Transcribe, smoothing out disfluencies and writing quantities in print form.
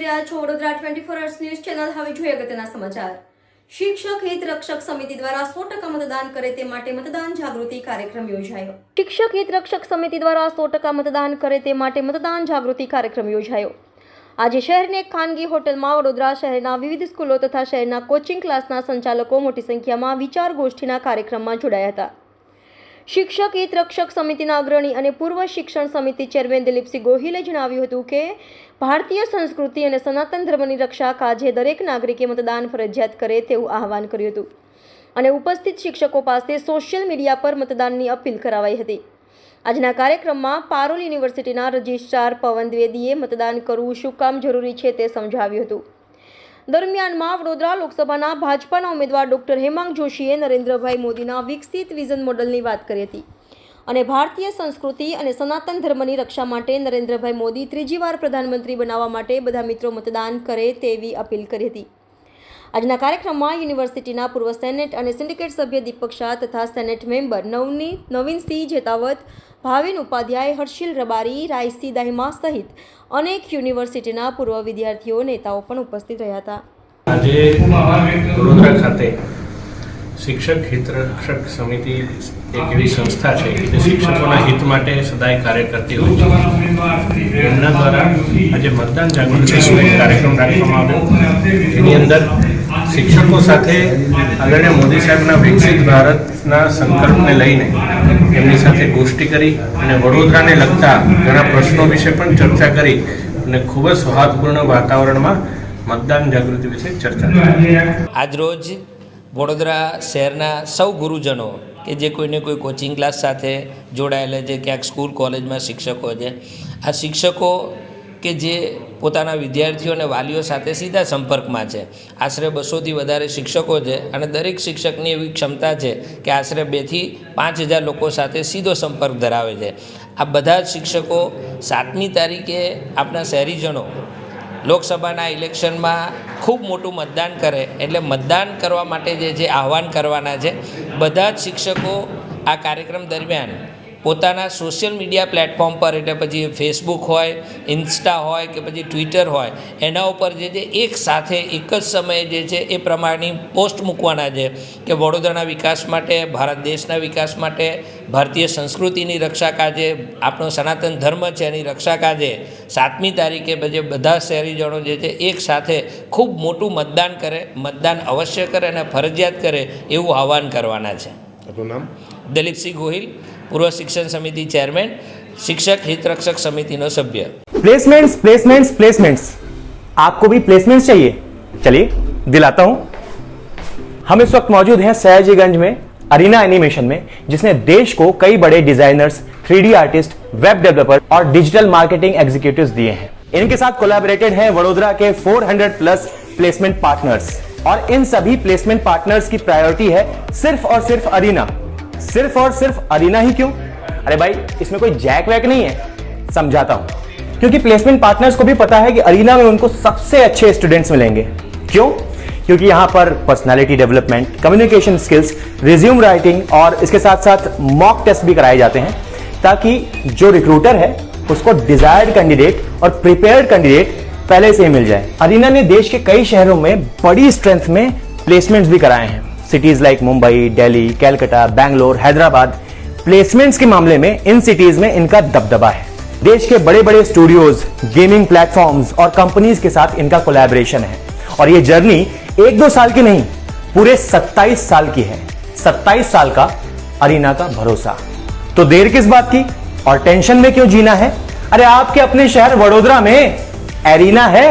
રહ્યા છો Vadodara 24 hours news channel. હવે જોઈએ અગત્યના સમાચાર। શિક્ષક હિત રક્ષક સમિતિ દ્વારા 100% મતદાન કરે તે માટે મતદાન જાગૃતિ કાર્યક્રમ યોજાયો। શિક્ષક હિત રક્ષક સમિતિ દ્વારા 100% મતદાન કરે તે માટે મતદાન જાગૃતિ કાર્યક્રમ યોજાયો। આજે શહેરની એક ખાનગી હોટલમાં વડોદરા શહેરના વિવિધ સ્કૂલો તથા શહેરના કોચિંગ ક્લાસના સંચાલકો મોટી સંખ્યામાં વિચાર ગોષ્ઠીના કાર્યક્રમમાં જોડાયા હતા। શિક્ષક હિત રક્ષક સમિતિના અગ્રણી અને પૂર્વ શિક્ષણ સમિતિ ચેરમેન દિલીપસિંહ ગોહિલે જણાવ્યું હતું કે ભારતીય સંસ્કૃતિ અને સનાતન ધર્મની રક્ષા કાજે દરેક નાગરિકે મતદાન ફરજિયાત કરે તેવું આહવાન કર્યું હતું અને ઉપસ્થિત શિક્ષકો પાસે સોશિયલ મીડિયા પર મતદાનની અપીલ કરાવાઈ હતી। આજના કાર્યક્રમમાં પારુલ યુનિવર્સિટીના રજિસ્ટ્રાર પવન દ્વિવેદીએ મતદાન કરવું શું કામ જરૂરી છે તે સમજાવ્યું હતું। દરમિયાનમાં વડોદરા લોકસભાના ભાજપાના ઉમેદવાર ડોક્ટર હેમાંગ જોશીએ નરેન્દ્રભાઈ મોદીના વિકસિત વિઝન મોડલની વાત કરી હતી અને ભારતીય સંસ્કૃતિ અને સનાતન ધર્મની રક્ષા માટે નરેન્દ્રભાઈ મોદી ત્રીજી વાર પ્રધાનમંત્રી બનાવવા માટે બધા મિત્રો મતદાન કરે તેવી અપીલ કરી હતી। આજના કાર્યક્રમમાં યુનિવર્સિટીના પૂર્વ સેનેટ અને સિન્ડિકેટ સભ્ય દીપક શાહ તથા સેનેટ મેમ્બર નવીનસિંહ જેતાવત, ભાવિન ઉપાધ્યાય, હર્ષિલ રબારી, રાયસિંહ દાહિમા સહિત અનેક યુનિવર્સિટીના પૂર્વ વિદ્યાર્થીઓ નેતાઓ પણ ઉપસ્થિત રહ્યા હતા। આજે વડોદરા ખાતે શિક્ષક હિત રક્ષક સમિતિ એક એવી સંસ્થા છે જે શિક્ષકોના હિત માટે સદાય કાર્ય કરતી હોય છે। એમના દ્વારા આજે મતદાન જાગૃતિનો એક કાર્યક્રમ રાખવામાં આવ્યો, જેની અંદર શિક્ષકો સાથે આદરણીય મોદી સાહેબના વિકસિત ભારતના સંકલ્પને લઈને એમની સાથે ગોષ્ઠી કરી અને વડોદરાને લગતા ઘણા પ્રશ્નો વિશે પણ ચર્ચા કરી અને ખૂબ જ સૌહાર્દપૂર્ણ વાતાવરણમાં મતદાન જાગૃતિ વિશે ચર્ચા કરી। આજરોજ વડોદરા શહેરના સૌ ગુરુજનો કે જે કોઈને કોઈ કોચિંગ ક્લાસ સાથે જોડાયેલા છે, ક્યાંક સ્કૂલ કોલેજમાં શિક્ષકો છે, આ શિક્ષકો કે જે પોતાના વિદ્યાર્થીઓ અને વાલીઓ સાથે સીધા સંપર્કમાં છે, આશરે 200થી વધારે શિક્ષકો છે અને દરેક શિક્ષકની એવી ક્ષમતા છે કે આશરે 2 થી 5,000 લોકો સાથે સીધો સંપર્ક ધરાવે છે। આ બધા જ શિક્ષકો 7મી તારીખે આપણા શહેરીજનો લોકસભાના ઇલેક્શનમાં ખૂબ મોટું મતદાન કરે એટલે મતદાન કરવા માટે જે છે આહવાન કરવાના છે। બધા જ શિક્ષકો આ કાર્યક્રમ દરમિયાન પોતાના સોશિયલ મીડિયા પ્લેટફોર્મ પર, એટલે પછી ફેસબુક હોય, ઇન્સ્ટા હોય કે પછી ટ્વિટર હોય, એના ઉપર જે છે એક સાથે એક જ સમયે જે છે એ પ્રમાણેની પોસ્ટ મૂકવાના છે કે વડોદરાના વિકાસ માટે, ભારત દેશના વિકાસ માટે, ભારતીય સંસ્કૃતિની રક્ષા કાજે, આપણો સનાતન ધર્મ છે એની રક્ષા કાજે 7મી તારીખે પછી બધા શહેરીજનો જે છે એક સાથે ખૂબ મોટું મતદાન કરે, મતદાન અવશ્ય કરે અને ફરજિયાત કરે એવું આહવાન કરવાના છે। આપનું નામ? દિલીપસિંહ ગોહિલ, पूर्व शिक्षण समिति चेयरमैन, शिक्षक हित रक्षक समिति नो सभ्य। प्लेसमेंट्स प्लेसमेंट्स प्लेसमेंट्स, आपको भी प्लेसमेंट्स चाहिए? चलिए दिलाता हूं। हम इस वक्त मौजूद हैं सयाजीगंज में अरीना एनिमेशन में, जिसने देश को कई बड़े designers, 3D artist, web developer और डिजिटल मार्केटिंग एग्जीक्यूटिव्स दिए हैं। इनके साथ कोलैबोरेटेड हैं वडोदरा के 400 प्लस प्लेसमेंट पार्टनर्स और इन सभी प्लेसमेंट पार्टनर्स की प्रायोरिटी है सिर्फ और सिर्फ अरीना। सिर्फ और सिर्फ अरीना ही क्यों? अरे भाई इसमें कोई जैक वैक नहीं है, समझाता हूं। क्योंकि प्लेसमेंट पार्टनर्स को भी पता है कि अरीना में उनको सबसे अच्छे स्टूडेंट्स मिलेंगे। क्यों? क्योंकि यहां पर personality development, communication skills, resume writing और इसके साथ साथ मॉक टेस्ट भी कराए जाते हैं, ताकि जो रिक्रूटर है उसको डिजायर्ड कैंडिडेट और प्रिपेयर्ड कैंडिडेट पहले से ही मिल जाए। अरीना ने देश के कई शहरों में बड़ी स्ट्रेंथ में प्लेसमेंट्स भी कराए हैं। Cities like Mumbai, Delhi, Calcutta, Bangalore, Hyderabad. Placements के मामले में इन सिटीज में इनका दबदबा है। देश के बड़े बड़े स्टूडियोज, गेमिंग प्लेटफॉर्म्स और कंपनीज के साथ इनका कोलैबोरेशन है और ये जर्नी 1-2 साल की नहीं, पूरे 27 साल की है। 27 साल का अरीना का भरोसा। तो देर किस बात की और टेंशन में क्यों जीना है? अरे आपके अपने शहर वडोदरा में एरीना है।